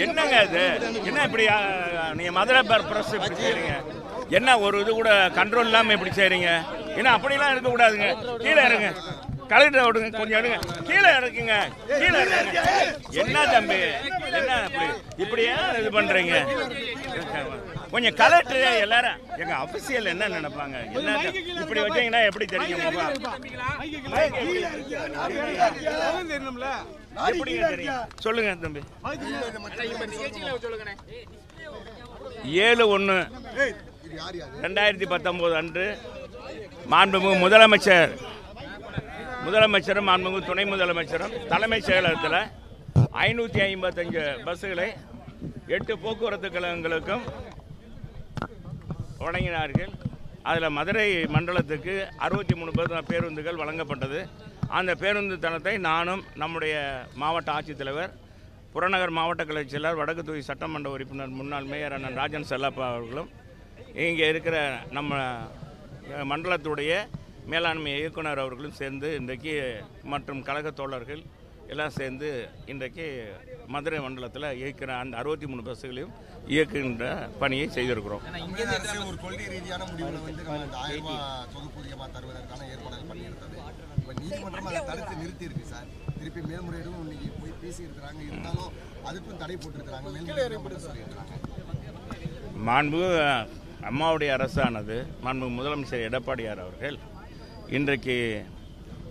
என்னங்க இது என்ன இப்படி நீங்க மதுரை பிரஸ் இப்படி செய்றீங்க? என்ன ஒரு இது கூட கண்ட்ரோல் இல்லாம இப்படி செய்றீங்க? ஏன்னா அப்படிலாம் இருக்க கூடாதுங்க. கீழே இருங்க, கலெக்டர் விடுங்க, கொஞ்சம் எடுங்க, கீழே இருக்குங்க, கீழே இருங்க. என்ன தம்பி, என்ன இப்படியா இது பண்றீங்க? கொஞ்சம் கலெக்டர் எல்லாரும் எங்க அபிஷியல் என்ன நினைப்பாங்க? என்ன இப்படி வச்சீங்கன்னா எப்படி தெரியும்? சொல்லுங்க தம்பி. 7/1/2019 அன்று மாண்புமிகு முதலமைச்சரும் மாண்புமிகு துணை முதலமைச்சரும் தலைமைச் செயலகத்தில் 555 பஸ்ஸுகளை 8 போக்குவரத்து கழகங்களுக்கும் வழங்கினார்கள். அதில் மதுரை மண்டலத்துக்கு 63 பேருந்துகள் வழங்கப்பட்டது. அந்த பேருந்து தளத்தை நானும் நம்முடைய மாவட்ட ஆட்சித்தலைவர், புறநகர் மாவட்ட கழக செயலர், வடக்கு தொகுதி சட்டமன்ற உறுப்பினர் முன்னாள் மேயர் அண்ணன் ராஜன் செல்லப்பா அவர்களும், இங்கே இருக்கிற நம்ம மண்டலத்துடைய மேலாண்மை இயக்குனர் அவர்களும் சேர்ந்து இன்றைக்கு மற்றும் கழக தோழர்கள் எல்லாம் சேர்ந்து இன்றைக்கு மதுரை மண்டலத்தில் இயக்கிற அந்த 63 பஸ்ஸுகளையும் இயக்குகின்ற பணியை செய்திருக்கிறோம். ஒரு கொள்கை ரீதியான முடிவில் வந்து 1000 ரூபாய் தொகுப்பூதியமாக தருவதற்கான ஏற்பாடுகள் பண்ணியிருந்தது. இப்போ நீதிமன்றம் அதை தடுத்து நிறுத்தி இருக்கு சார். திருப்பி மேல்முறையீடும் இன்னைக்கு போய் பேசியிருக்கிறாங்க. இருந்தாலும் அதுக்கும் தடை போட்டிருக்கிறாங்க. மேல்முறையீடு சொல்லியிருக்கிறாங்க. மாண்புமிகு அம்மாவுடைய அரசானது மாண்புமிகு முதலமைச்சர் எடப்பாடியார் அவர்கள் இன்றைக்கு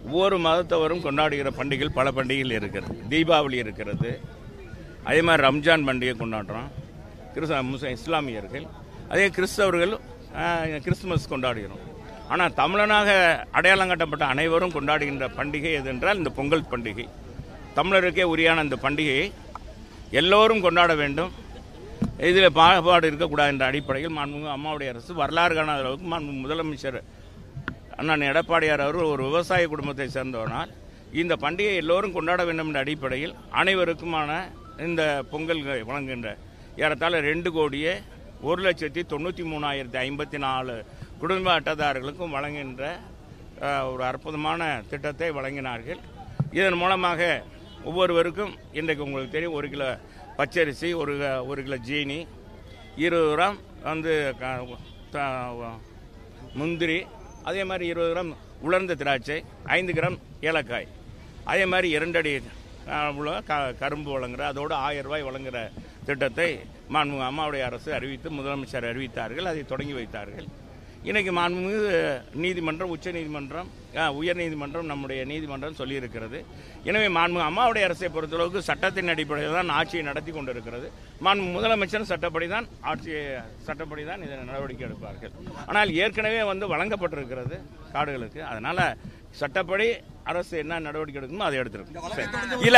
ஒவ்வொரு மதத்தவரும் கொண்டாடுகிற பண்டிகைகள் பல பண்டிகைகள் இருக்கிறது. தீபாவளி இருக்கிறது, அதே மாதிரி ரம்ஜான் பண்டிகை கொண்டாடுறோம். இஸ்லாமியர்கள், அதே கிறிஸ்தவர்கள் கிறிஸ்துமஸ் கொண்டாடுகிறோம். ஆனால் தமிழனாக அடையாளம் காட்டப்பட்ட அனைவரும் கொண்டாடுகின்ற பண்டிகை எது என்றால் இந்த பொங்கல் பண்டிகை. தமிழருக்கே உரியான இந்த பண்டிகையை எல்லோரும் கொண்டாட வேண்டும். இதில் பாகுபாடு இருக்கக்கூடாது என்ற அடிப்படையில் மாண்புமிகு அம்மாவுடைய அரசு வரலாறு காணாத அளவுக்கு மாண்புமிகு முதலமைச்சர் அண்ணன் எடப்பாடியார் அவர் ஒரு விவசாய குடும்பத்தை சேர்ந்தவனால் இந்த பண்டிகை எல்லோரும் கொண்டாட வேண்டும் என்ற அடிப்படையில் அனைவருக்குமான இந்த பொங்கல் வழங்குகின்ற ஏறத்தாழ 2,01,93,054 குடும்ப அட்டைதாரர்களுக்கும் வழங்குகின்ற ஒரு அற்புதமான திட்டத்தை வழங்கினார்கள். இதன் மூலமாக ஒவ்வொருவருக்கும் இன்றைக்கு உங்களுக்கு தெரியும் 1 கிலோ பச்சரிசி, 1 கிலோ ஜீனி, 20 கிராம் வந்து முந்திரி, அதே மாதிரி 20 கிராம் உலர்ந்த திராட்சை, 5 கிராம் ஏலக்காய், அதே மாதிரி 2 அடி கரும்பு வழங்குற அதோடு 1000 ரூபாய் வழங்குகிற திட்டத்தை மாண்புமிகு அம்மாவுடைய அரசு அறிவித்து முதலமைச்சர் அறிவித்தார்கள். அதை தொடங்கி வைத்தார்கள். இன்றைக்கு மாண்புமிகு நீதிமன்றம், உச்ச நீதிமன்றம், உயர் நீதிமன்றம், நம்முடைய நீதிமன்றம் சொல்லியிருக்கிறது. எனவே மாண்புமிகு அம்மாவுடைய அரசை பொறுத்தளவுக்கு சட்டத்தின் அடிப்படையில் தான் ஆட்சியை நடத்தி கொண்டிருக்கிறது. மாண்புமிகு முதலமைச்சர் சட்டப்படி தான் இதை நடவடிக்கை எடுப்பார்கள். ஆனால் ஏற்கனவே வந்து வழங்கப்பட்டிருக்கிறது காடுகளுக்கு. அதனால சட்டப்படி அரசு என்ன நடவடிக்கை எடுக்கணுமோ அதை எடுத்திருக்கு. இல்ல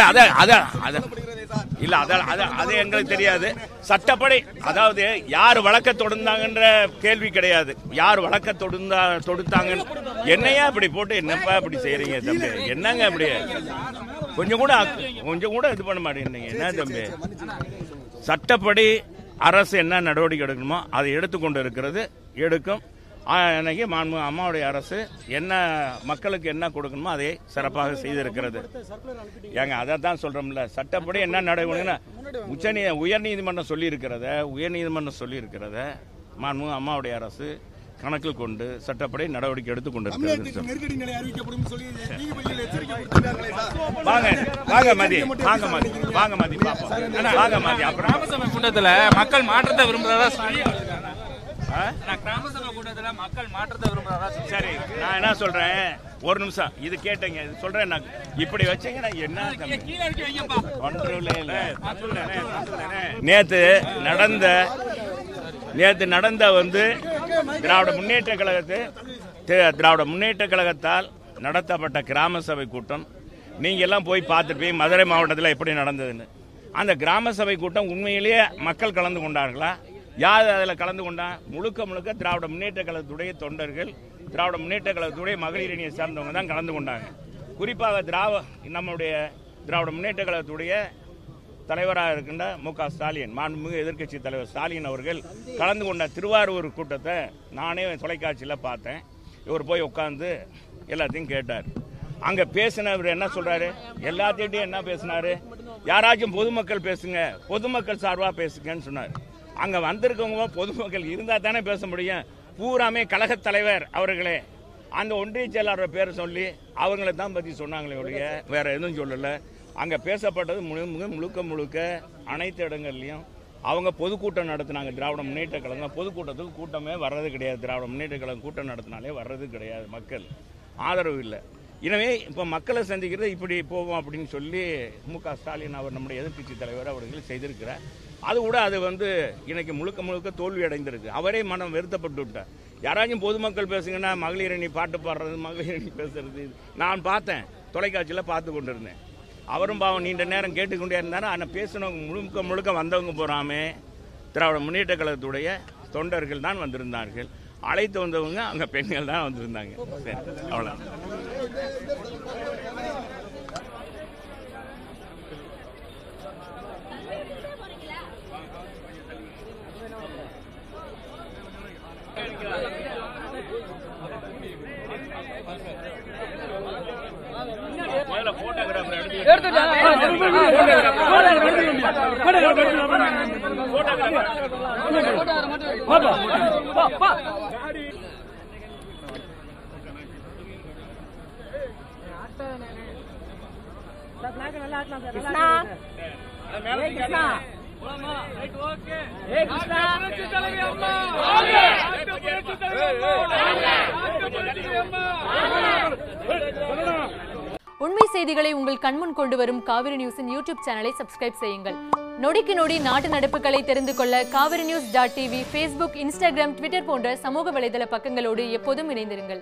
அது எங்களுக்கு தெரியாது. சட்டப்படி, அதாவது யார் வழக்க தொடுத்தாங்கன்ற கேள்வி கிடையாது. யார் வழக்க தொடுத்தாங்க, என்னையா இப்படி போட்டு என்னப்பா இப்படி செய்யறீங்க தம்பி? என்னங்க அப்படி கொஞ்சம் கூட இது பண்ண மாட்டேங்கிறீங்க? என்ன தம்பி, சட்டப்படி அரசு என்ன நடவடிக்கை எடுக்கணுமோ அதை எடுத்துக்கொண்டு இருக்கிறது, எடுக்கும். அன்னைக்கு மாண்புமிகு அம்மாவுடைய அரசு என்ன மக்களுக்கு என்ன கொடுக்கணுமோ அதை சிறப்பாக செய்திருக்கிறது. ஏங்க அதை தான் சொல்றோம்ல, சட்டப்படி என்ன நடவடிக்கைன்னா உயர்நீதிமன்றம் சொல்லியிருக்கிறத மாண்புமிகு அம்மாவுடைய அரசு கணக்கில் கொண்டு சட்டப்படி நடவடிக்கை எடுத்துக் கொண்டிருக்கிறது. கூட்டத்தில் மக்கள் மாற்றத்தை விரும்புறதா சரி, நான் என்ன சொல்றேன், ஒரு நிமிஷம் இது கேட்டீங்க, இது சொல்றேன். நான் இப்படி வச்சீங்கன்னா என்ன, நேத்து நடந்த வந்து திராவிட முன்னேற்ற கழகத்தால் நடத்தப்பட்ட கிராம சபை கூட்டம் நீங்க எல்லாம் போய் பார்த்துட்டு மதுரை மாவட்டத்தில் எப்படி நடந்ததுன்னு. அந்த கிராம சபை கூட்டம் உண்மையிலேயே மக்கள் கலந்து கொண்டார்களா? யார் அதில் கலந்து கொண்டா? முழுக்க திராவிட முன்னேற்ற கழகத்துடைய தொண்டர்கள், திராவிட முன்னேற்ற கழகத்துடைய மகளிர் அணியை சார்ந்தவங்க தான் கலந்து கொண்டாங்க. குறிப்பாக நம்முடைய திராவிட முன்னேற்ற கழகத்துடைய தலைவராக இருக்கின்ற மு.க. ஸ்டாலின், மாண்புமிகு எதிர்க்கட்சி தலைவர் ஸ்டாலின் அவர்கள் கலந்து கொண்ட திருவாரூர் கூட்டத்தை நானே தொலைக்காட்சியில் பார்த்தேன். இவர் போய் உட்கார்ந்து எல்லாத்தையும் கேட்டார். அங்க பேசினவர் என்ன சொல்றாரு? எல்லாத்திட்டையும் என்ன பேசினாரு? யாராச்சும் பொதுமக்கள் பேசுங்க, பொதுமக்கள் சார்பா பேசுங்கன்னு சொன்னார். அங்க வந்திருக்கவங்க பொதுமக்கள் இருந்தா தானே பேச முடியும். பூராமே கழக தலைவர் அவர்களே அந்த ஒன்றிய செயலாளர் பேரை சொல்லி அவங்கள தான் பத்தி சொன்னாங்களே ஒழிய வேற எதுவும் சொல்லல. அங்க பேசப்பட்டது முழுக்க அனைத்து இடங்கள்லயும் அவங்க பொதுக்கூட்டம் நடத்தினாங்க. திராவிட முன்னேற்ற கழகம் பொதுக்கூட்டத்துக்கு கூட்டமே வர்றது கிடையாது. திராவிட முன்னேற்ற கழகம் கூட்டம் நடத்தினாலே வர்றது கிடையாது. மக்கள் ஆதரவு இல்லை. எனவே இப்போ மக்களை சந்திக்கிறது இப்படி போவோம் அப்படின்னு சொல்லி மு.க. ஸ்டாலின் அவர் நம்முடைய எதிர்க்கட்சி தலைவர் அவர்கள் செய்திருக்கிறார். அது கூட அது இன்னைக்கு முழுக்க தோல்வி அடைந்திருக்கு. அவரே மனம் வருத்தப்பட்டு விட்டார். யாராச்சும் பொதுமக்கள் பேசுங்கன்னா மகளிர் அணி பாட்டு பாடுறது, மகளிர் அணி பேசுறது நான் பார்த்தேன், தொலைக்காட்சியில் பார்த்து கொண்டு இருந்தேன். அவரும் பாவம் நீண்ட நேரம் கேட்டுக்கொண்டே இருந்தார். ஆனால் பேசினவங்க முழுக்க வந்தவங்க போறாமே திராவிட முன்னேற்ற கழகத்துடைய தொண்டர்கள் தான் வந்திருந்தார்கள். அழைத்து வந்தவங்க அங்கே பெண்கள் தான் வந்திருந்தாங்க. சரி, அவ்வளோ. உண்மை செய்திகளை உங்கள் கண்முன் கொண்டு வரும் காவிரி நியூஸின் யூடியூப் சேனலை சப்ஸ்கிரைப் செய்யுங்கள். நொடிக்கு நொடி நாட்டு நடப்புகளை தெரிந்து கொள்ள காவிரி நியூஸ்.tv, Facebook, Instagram, Twitter போன்ற சமூக வலைதள பக்கங்களோடு எப்போதும் இணைந்திருங்கள்.